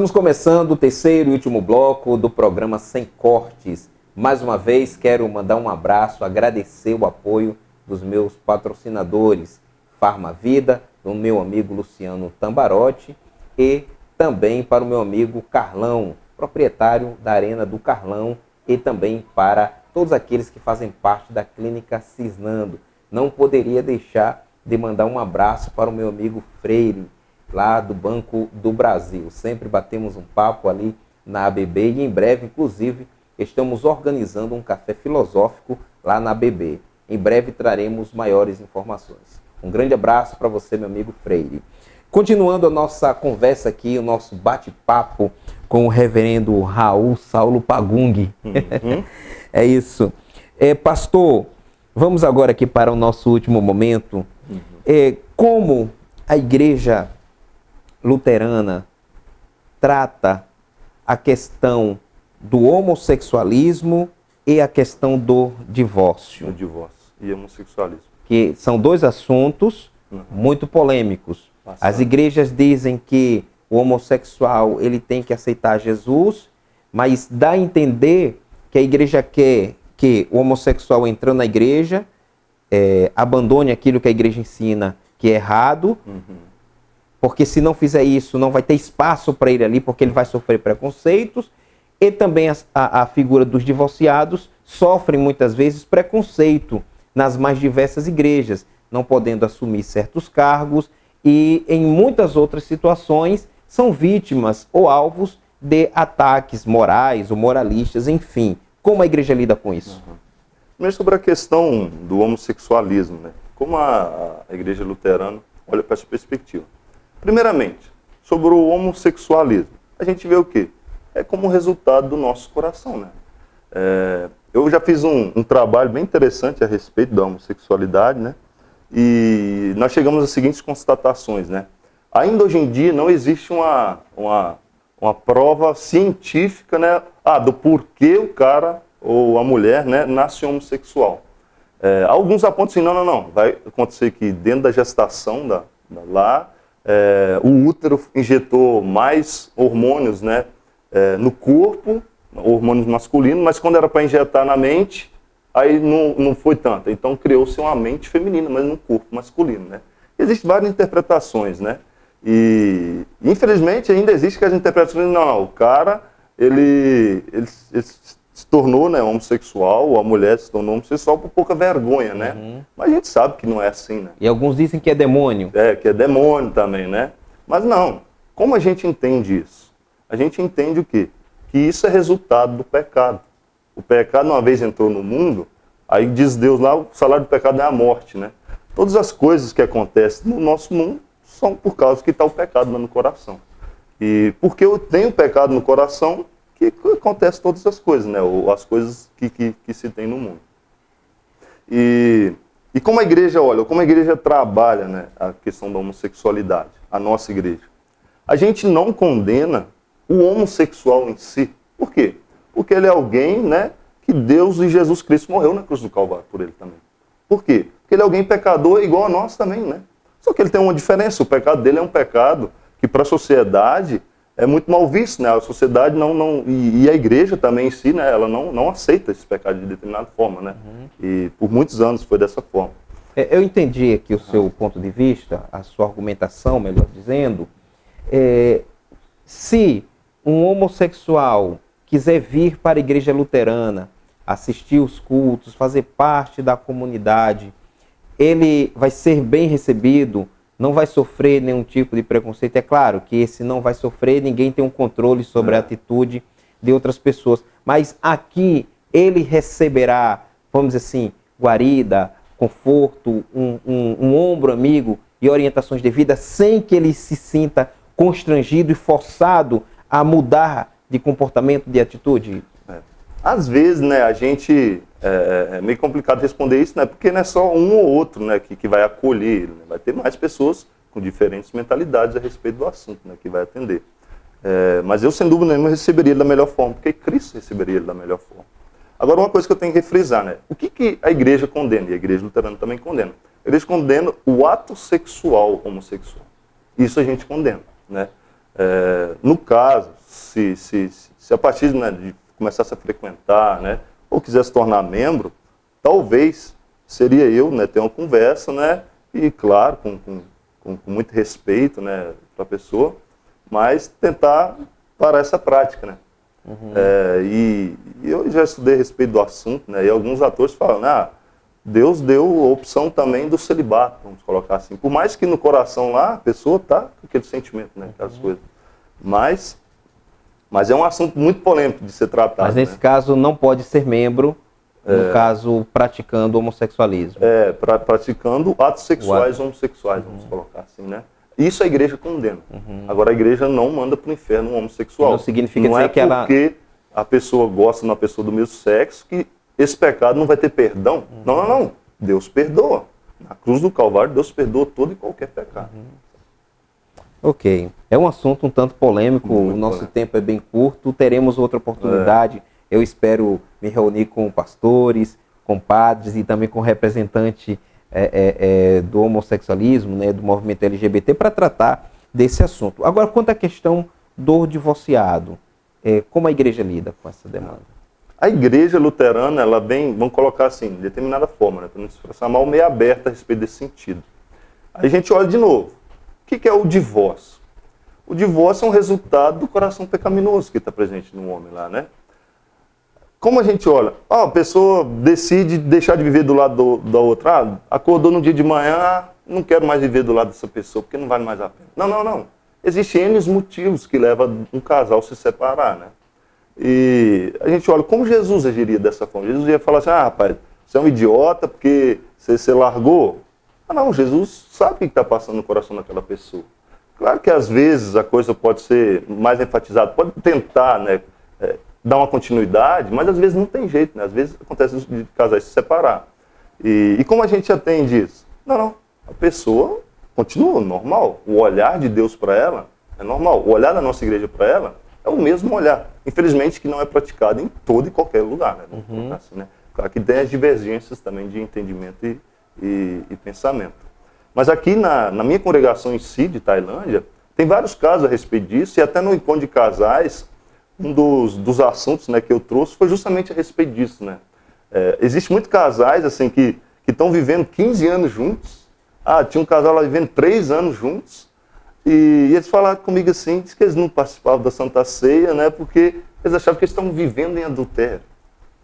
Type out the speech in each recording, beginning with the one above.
Estamos começando o terceiro e último bloco do programa Sem Cortes. Mais uma vez, quero mandar um abraço, agradecer o apoio dos meus patrocinadores, Farmavida, do meu amigo Luciano Tambarotti, e também para o meu amigo Carlão, proprietário da Arena do Carlão, e também para todos aqueles que fazem parte da Clínica Cisnando. Não poderia deixar de mandar um abraço para o meu amigo Freire, lá do Banco do Brasil. Sempre batemos um papo ali na ABB e em breve, inclusive, estamos organizando um café filosófico lá na ABB. Em breve traremos maiores informações. Um grande abraço para você, meu amigo Freire. Continuando a nossa conversa aqui, o nosso bate-papo com o reverendo Raul Saulo Pagung. É isso. Pastor, vamos agora aqui para o nosso último momento. Como a igreja luterana trata a questão do homossexualismo e a questão do divórcio. O divórcio e homossexualismo. Que são dois assuntos muito polêmicos. As igrejas dizem que o homossexual ele tem que aceitar Jesus, mas dá a entender que a igreja quer que o homossexual entrando na igreja abandone aquilo que a igreja ensina que é errado, porque se não fizer isso não vai ter espaço para ele ali, porque ele vai sofrer preconceitos. E também a figura dos divorciados sofrem muitas vezes preconceito nas mais diversas igrejas, não podendo assumir certos cargos e em muitas outras situações são vítimas ou alvos de ataques morais ou moralistas, enfim. Como a igreja lida com isso? Primeiro sobre a questão do homossexualismo, né? Como a igreja luterana olha para essa perspectiva. Primeiramente, sobre o homossexualismo, a gente vê o quê? É como resultado do nosso coração, né? Eu já fiz um trabalho bem interessante a respeito da homossexualidade, né? E nós chegamos às seguintes constatações, né? Ainda hoje em dia não existe uma prova científica, né? Do porquê o cara ou a mulher, né, nasce homossexual. Alguns apontam assim, não, vai acontecer que dentro da gestação o útero injetou mais hormônios, né, no corpo, hormônios masculinos, mas quando era para injetar na mente, aí não foi tanto. Então criou-se uma mente feminina, mas no corpo masculino, né? Existem várias interpretações, né? E infelizmente ainda existe que as interpretações, o cara, ele se tornou, né, homossexual, ou a mulher se tornou homossexual por pouca vergonha, né? Mas a gente sabe que não é assim, né? E alguns dizem que é demônio. Que é demônio também, né? Mas não. Como a gente entende isso? A gente entende o quê? Que isso é resultado do pecado. O pecado, uma vez entrou no mundo, aí diz Deus lá, o salário do pecado é a morte, né? Todas as coisas que acontecem no nosso mundo são por causa que está o pecado lá no coração. E porque eu tenho pecado no coração, que acontece todas as coisas, né? Ou as coisas que se tem no mundo. E como a igreja olha, como a igreja trabalha, né, a questão da homossexualidade, a nossa igreja. A gente não condena o homossexual em si. Por quê? Porque ele é alguém, né, que Deus e Jesus Cristo morreu na cruz do Calvário por ele também. Por quê? Porque ele é alguém pecador igual a nós também, né? Só que ele tem uma diferença, o pecado dele é um pecado que para a sociedade é muito mal visto, né? A sociedade e a igreja também em si, né, ela não aceita esse pecado de determinada forma, né? E por muitos anos foi dessa forma. Eu entendi aqui o seu ponto de vista, a sua argumentação, melhor dizendo. Se um homossexual quiser vir para a igreja luterana, assistir os cultos, fazer parte da comunidade, ele vai ser bem recebido, não vai sofrer nenhum tipo de preconceito. É claro que esse não vai sofrer, ninguém tem um controle sobre a atitude de outras pessoas. Mas aqui ele receberá, vamos dizer assim, guarida, conforto, um ombro amigo e orientações devidas, sem que ele se sinta constrangido e forçado a mudar de comportamento, de atitude? Às vezes, né, a gente... É meio complicado responder isso, né, porque não é só um ou outro, né, que vai acolher ele, né? Vai ter mais pessoas com diferentes mentalidades a respeito do assunto, né, que vai atender. Mas eu, sem dúvida nenhuma, receberia ele da melhor forma, porque Cristo receberia ele da melhor forma. Agora, uma coisa que eu tenho que refrisar, né, o que a igreja condena, e a igreja luterana também condena? A igreja condena o ato sexual homossexual. Isso a gente condena, né? No caso, se a partir, né, de começar a se frequentar, né, ou quiser se tornar membro, talvez seria eu, né, ter uma conversa, né, e claro, com muito respeito, né, para a pessoa, mas tentar parar essa prática, né. E eu já estudei a respeito do assunto, né, e alguns atores falam, Deus deu a opção também do celibato, vamos colocar assim. Por mais que no coração lá a pessoa tá com aquele sentimento, né, aquelas coisas. Mas é um assunto muito polêmico de ser tratado. Mas nesse caso não pode ser membro, no caso praticando homossexualismo. Praticando atos sexuais homossexuais, vamos colocar assim, né? Isso a igreja condena. Agora a igreja não manda para o inferno um homossexual. Não significa não dizer é que ela... porque a pessoa gosta de uma pessoa do mesmo sexo que esse pecado não vai ter perdão. Não. Deus perdoa. Na cruz do Calvário, Deus perdoa todo e qualquer pecado. Ok. É um assunto um tanto polêmico, Muito o nosso polêmico. tempo é bem curto, teremos outra oportunidade. Eu espero me reunir com pastores, com padres e também com representante do homossexualismo, né, do movimento LGBT, para tratar desse assunto. Agora, quanto à questão do divorciado, como a igreja lida com essa demanda? A igreja luterana, ela vem, vamos colocar assim, de determinada forma, né, para não se expressar mal, meio aberta a respeito desse sentido. Aí a gente olha de novo. O que é o divórcio? O divórcio é um resultado do coração pecaminoso que está presente no homem lá, né? Como a gente olha? A pessoa decide deixar de viver do lado da outra. Acordou no dia de manhã, não quero mais viver do lado dessa pessoa, porque não vale mais a pena. Não. Existem N motivos que levam um casal a se separar, né? E a gente olha como Jesus agiria dessa forma. Jesus ia falar assim, rapaz, você é um idiota porque você largou. Não, Jesus sabe o que está passando no coração daquela pessoa. Claro que às vezes a coisa pode ser mais enfatizada, pode tentar, né, dar uma continuidade, mas às vezes não tem jeito, né? Às vezes acontece de casais se separar. E como a gente atende isso? Não, a pessoa continua normal. O olhar de Deus para ela é normal. O olhar da nossa igreja para ela é o mesmo olhar. Infelizmente que não é praticado em todo e qualquer lugar, né? Vamos colocar assim, né? Claro que tem as divergências também de entendimento e pensamento. Mas aqui na minha congregação em si, de Tailândia, tem vários casos a respeito disso, e até no encontro de casais, um dos assuntos, né, que eu trouxe foi justamente a respeito disso, né? Existe muitos casais assim, que estão vivendo 15 anos juntos. Tinha um casal lá vivendo 3 anos juntos, e eles falaram comigo assim, diz que eles não participavam da Santa Ceia, né, porque eles achavam que eles estão vivendo em adultério.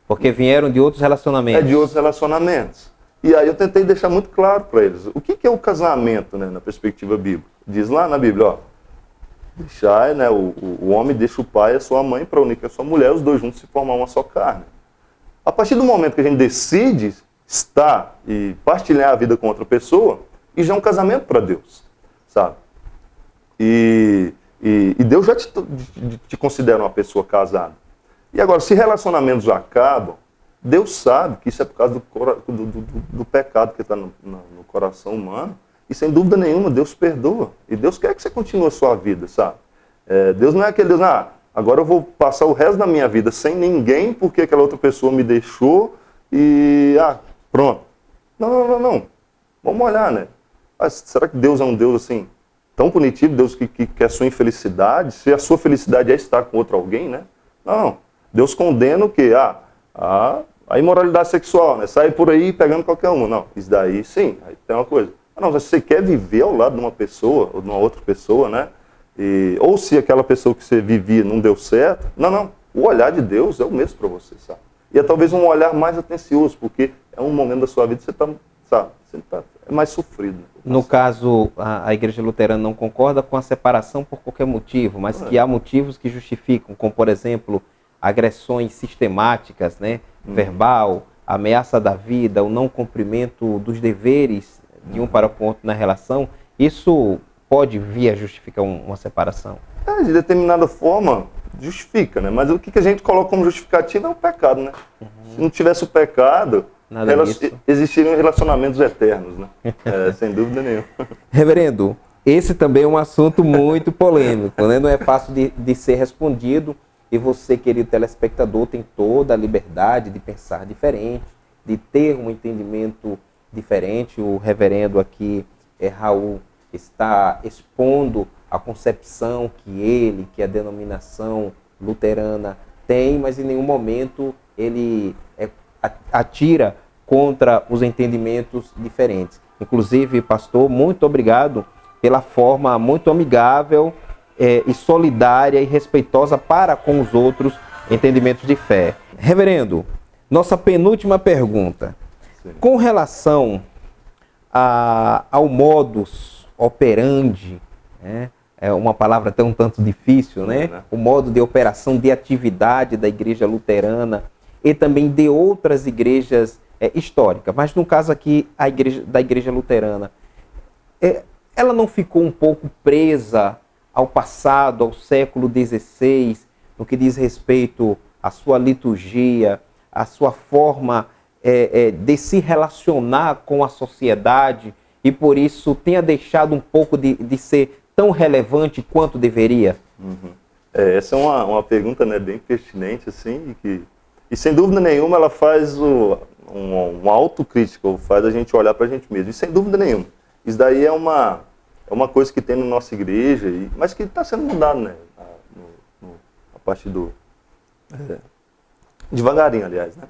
Porque vieram de outros relacionamentos. De outros relacionamentos. E aí eu tentei deixar muito claro para eles. O que é o casamento, né, na perspectiva bíblica? Diz lá na Bíblia, deixar, né, o homem deixa o pai e a sua mãe para unir com a sua mulher, os dois juntos se formar uma só carne. A partir do momento que a gente decide estar e partilhar a vida com outra pessoa, e já é um casamento para Deus, sabe? E Deus já te considera uma pessoa casada. E agora, se relacionamentos acabam, Deus sabe que isso é por causa do pecado que está no coração humano. E sem dúvida nenhuma, Deus perdoa. E Deus quer que você continue a sua vida, sabe? Deus não é aquele Deus, agora eu vou passar o resto da minha vida sem ninguém porque aquela outra pessoa me deixou e, pronto. Não. Vamos olhar, né? Será que Deus é um Deus assim, tão punitivo, Deus que quer a sua infelicidade? Se a sua felicidade é estar com outro alguém, né? Não. Deus condena o quê? A imoralidade sexual, né? Sair por aí pegando qualquer um. Não, isso daí sim, aí tem uma coisa. Não, se você quer viver ao lado de uma pessoa, ou de uma outra pessoa, né? Ou se aquela pessoa que você vivia não deu certo, não. O olhar de Deus é o mesmo para você, sabe? E é talvez um olhar mais atencioso, porque é um momento da sua vida que você está, sabe? É mais sofrido. Né? No caso, a igreja luterana não concorda com a separação por qualquer motivo, mas que há motivos que justificam, como por exemplo, agressões sistemáticas, né? Verbal, ameaça da vida, o não cumprimento dos deveres de um para o outro na relação, isso pode vir a justificar uma separação? De determinada forma, justifica, né? Mas o que a gente coloca como justificativa é o pecado, né? Se não tivesse o pecado, existiriam relacionamentos eternos, né? Sem dúvida nenhuma. Reverendo, esse também é um assunto muito polêmico, né? Não é fácil de ser respondido, e você, querido telespectador, tem toda a liberdade de pensar diferente, de ter um entendimento diferente. O reverendo aqui, Raul, está expondo a concepção que a denominação luterana tem, mas em nenhum momento ele atira contra os entendimentos diferentes. Inclusive, pastor, muito obrigado pela forma muito amigável e solidária e respeitosa para com os outros entendimentos de fé. Reverendo, nossa penúltima pergunta. Sim. Com relação ao modus operandi, né? É uma palavra até um tanto difícil, né? O modo de operação de atividade da igreja luterana e também de outras igrejas históricas. Mas no caso aqui, da igreja luterana, ela não ficou um pouco presa ao passado, ao século XVI, no que diz respeito à sua liturgia, à sua forma de se relacionar com a sociedade, e por isso tenha deixado um pouco de ser tão relevante quanto deveria? Uhum. Essa é uma pergunta, né, bem pertinente, assim, e sem dúvida nenhuma ela faz uma autocrítica, ou faz a gente olhar para a gente mesmo, e sem dúvida nenhuma. Isso daí é uma coisa que tem na nossa igreja, mas que está sendo mudado, né, a partir devagarinho, aliás, né.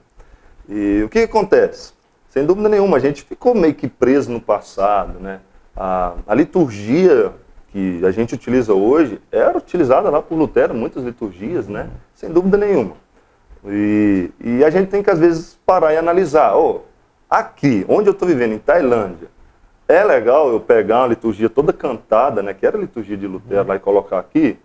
E o que acontece? Sem dúvida nenhuma, a gente ficou meio que preso no passado, né, a liturgia que a gente utiliza hoje era utilizada lá por Lutero, muitas liturgias, né? Sem dúvida nenhuma. E a gente tem que, às vezes, parar e analisar. Aqui, onde eu estou vivendo, em Tailândia, é legal eu pegar uma liturgia toda cantada, né? Que era a liturgia de Lutero lá e colocar aqui?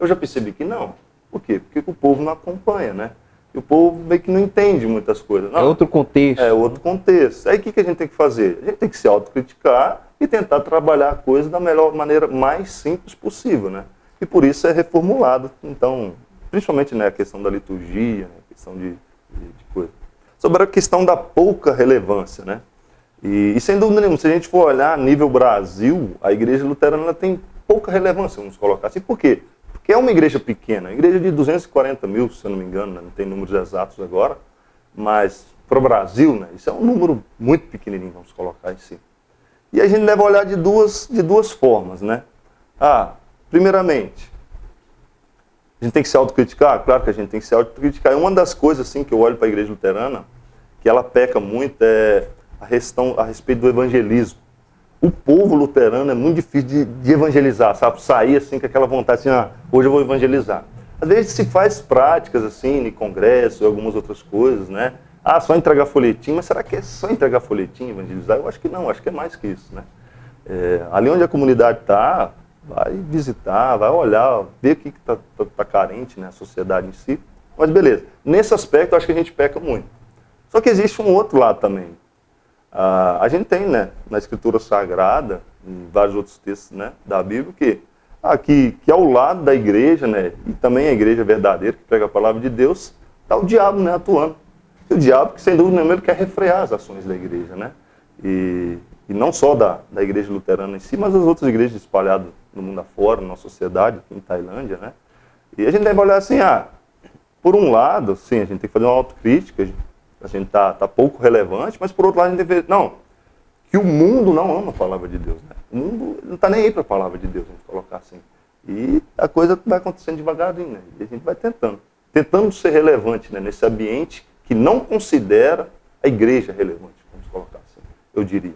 Eu já percebi que não. Por quê? Porque o povo não acompanha, né? E o povo meio que não entende muitas coisas. Não, é outro contexto. É outro contexto. Aí o que a gente tem que fazer? A gente tem que se autocriticar e tentar trabalhar a coisa da melhor maneira, mais simples possível, né? E por isso é reformulado. Então, principalmente, né, a questão da liturgia, né, a questão de coisa. Sobre a questão da pouca relevância, né? E sem dúvida nenhuma, se a gente for olhar a nível Brasil, a igreja luterana ela tem pouca relevância, vamos colocar assim. Por quê? Porque é uma igreja pequena, igreja de 240 mil, se eu não me engano, né? Não tem números exatos agora, mas para o Brasil, né, isso é um número muito pequenininho, vamos colocar em si. E a gente deve olhar de duas formas, né? Primeiramente, a gente tem que se autocriticar? Claro que a gente tem que se autocriticar. E uma das coisas assim, que eu olho para a igreja luterana, que ela peca muito, é a respeito do evangelismo. O povo luterano é muito difícil de evangelizar, sabe? Sair assim com aquela vontade, assim, hoje eu vou evangelizar. Às vezes se faz práticas assim, em congresso e algumas outras coisas, né? Só entregar folhetim, mas será que é só entregar folhetim, evangelizar? Eu acho que não, acho que é mais que isso, né? Ali onde a comunidade está, vai visitar, vai olhar, ver o que está carente, né? A sociedade em si. Mas beleza, nesse aspecto eu acho que a gente peca muito. Só que existe um outro lado também. A gente tem, né, na Escritura Sagrada, em vários outros textos, né, da Bíblia, que ao lado da igreja, né, e também a igreja verdadeira, que prega a palavra de Deus, está o diabo, né, atuando. E o diabo, que sem dúvida nenhuma, ele quer refrear as ações da igreja, né? E não só da igreja luterana em si, mas as outras igrejas espalhadas no mundo afora, na sociedade, aqui em Tailândia, né? E a gente deve olhar assim, por um lado, sim, a gente tem que fazer uma autocrítica, a gente tá pouco relevante, mas por outro lado a gente deve ver, que o mundo não ama a palavra de Deus, né? O mundo não está nem aí para a palavra de Deus, a gente colocar assim. E a coisa vai acontecendo devagarinho, né? E a gente vai tentando ser relevante, né, nesse ambiente que não considera a igreja relevante, vamos colocar assim, eu diria.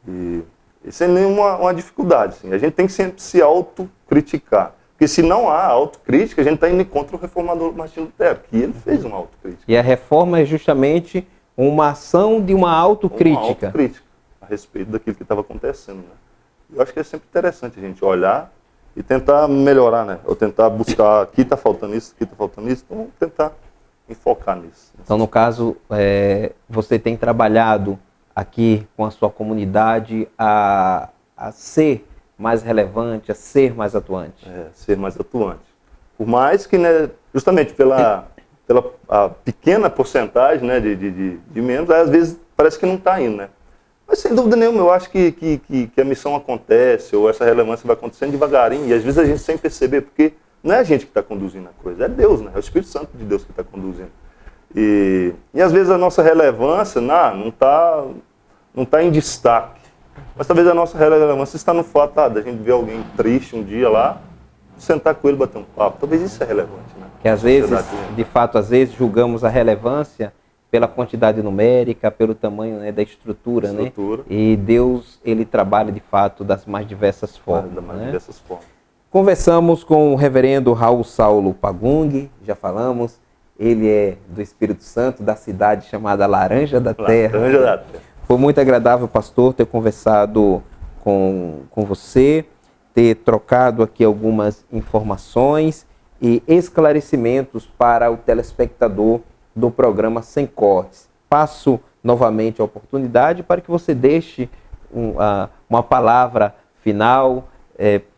E sem nenhuma dificuldade, assim. A gente tem que sempre se autocriticar. Porque se não há autocrítica, a gente está indo contra o reformador Martinho Lutero, que ele fez uma autocrítica. E a reforma é justamente uma ação de uma autocrítica. Uma autocrítica a respeito daquilo que estava acontecendo, né? Eu acho que é sempre interessante a gente olhar e tentar melhorar, né? Ou tentar buscar, aqui está faltando isso, então vamos tentar enfocar nisso. Então, no caso, você tem trabalhado aqui com a sua comunidade a ser mais relevante, a ser mais atuante. Ser mais atuante. Por mais que, né, justamente pela a pequena porcentagem, né, de membros, às vezes parece que não está indo, né? Mas sem dúvida nenhuma, eu acho que a missão acontece, ou essa relevância vai acontecendo devagarinho, e às vezes a gente sem perceber, porque não é a gente que está conduzindo a coisa, é Deus, né? É o Espírito Santo de Deus que está conduzindo. E às vezes a nossa relevância não está em destaque. Mas talvez a nossa relevância está no fato da gente ver alguém triste um dia lá, sentar com ele, bater um papo. Talvez isso é relevante, né? Que às vezes, de fato, às vezes julgamos a relevância pela quantidade numérica, pelo tamanho, né, da estrutura, né? E Deus, ele trabalha de fato das mais diversas formas. Diversas formas. Conversamos com o reverendo Raul Saulo Pagung, já falamos, ele é do Espírito Santo, da cidade chamada Laranja da Terra. Laranja da Terra. Foi muito agradável, pastor, ter conversado com você, ter trocado aqui algumas informações e esclarecimentos para o telespectador do programa Sem Cortes. Passo novamente a oportunidade para que você deixe uma palavra final,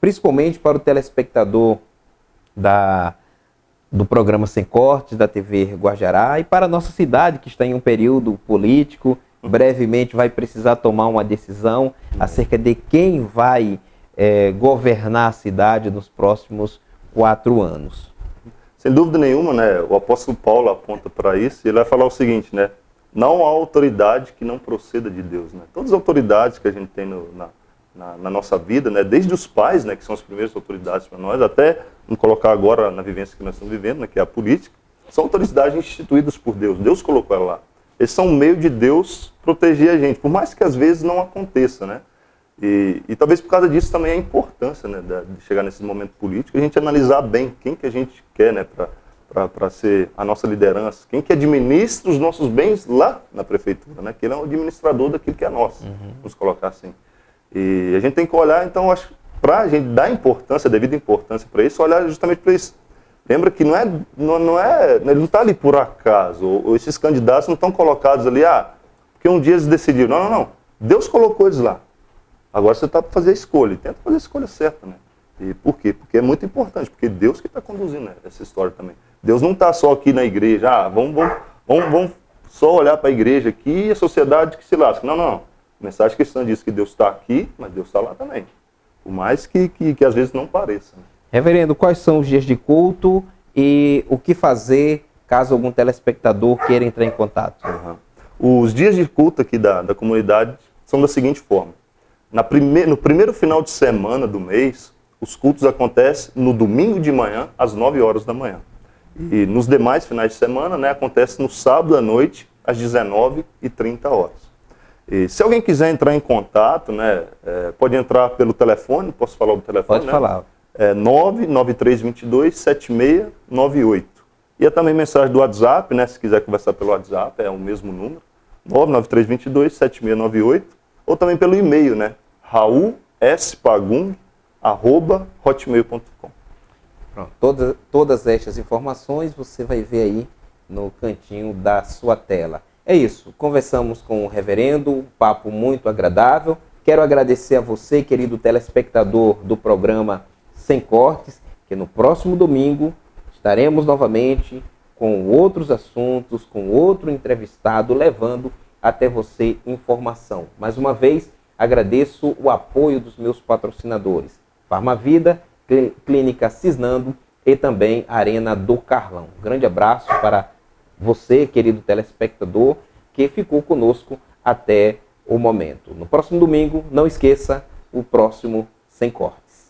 principalmente para o telespectador do programa Sem Cortes, da TV Guajará, e para a nossa cidade, que está em um período político, brevemente vai precisar tomar uma decisão acerca de quem vai governar a cidade nos próximos 4 anos. Sem dúvida nenhuma, né, o apóstolo Paulo aponta para isso, e ele vai falar o seguinte, né, não há autoridade que não proceda de Deus, né? Todas as autoridades que a gente tem na nossa vida, né, desde os pais, né, que são as primeiras autoridades para nós, até vamos colocar agora na vivência que nós estamos vivendo, né, que é a política, são autoridades instituídas por Deus. Deus colocou ela lá. Eles são um meio de Deus proteger a gente, por mais que às vezes não aconteça, né? E talvez por causa disso também a importância, né, de chegar nesse momento político, a gente analisar bem quem que a gente quer, né, para ser a nossa liderança, quem que administra os nossos bens lá na prefeitura, né, que ele é um administrador daquilo que é nosso, vamos colocar assim. E a gente tem que olhar, então, acho, para a gente dar importância, devida importância para isso, olhar justamente para isso. Lembra que ele não está ali por acaso, ou esses candidatos não estão colocados ali, porque um dia eles decidiram. Não. Deus colocou eles lá. Agora você está para fazer a escolha. Tenta fazer a escolha certa, né? E por quê? Porque é muito importante, porque Deus que está conduzindo, né, essa história também. Deus não está só aqui na igreja, vamos só olhar para a igreja aqui e a sociedade que se lasca. Não. A mensagem cristã diz que Deus está aqui, mas Deus está lá também. Por mais que às vezes não pareça. Né? Reverendo, quais são os dias de culto e o que fazer caso algum telespectador queira entrar em contato? Os dias de culto aqui da comunidade são da seguinte forma. No primeiro final de semana do mês, os cultos acontecem no domingo de manhã, às 9 horas da manhã. E nos demais finais de semana, né, acontece no sábado à noite, às 19h30. E se alguém quiser entrar em contato, né, pode entrar pelo telefone, posso falar o telefone? Pode falar. 99322-7698. E é também mensagem do WhatsApp, né, se quiser conversar pelo WhatsApp, é o mesmo número, 99322-7698. Ou também pelo e-mail, né? raulspagung@hotmail.com. Pronto, todas estas informações você vai ver aí no cantinho da sua tela. É isso, conversamos com o reverendo, um papo muito agradável. Quero agradecer a você, querido telespectador do programa Sem Cortes, que no próximo domingo estaremos novamente com outros assuntos, com outro entrevistado, levando até você informação. Mais uma vez, agradeço o apoio dos meus patrocinadores, Farmavida, Clínica Cisnando e também Arena do Carlão. Um grande abraço para você, querido telespectador, que ficou conosco até o momento. No próximo domingo, não esqueça o próximo Sem Cortes.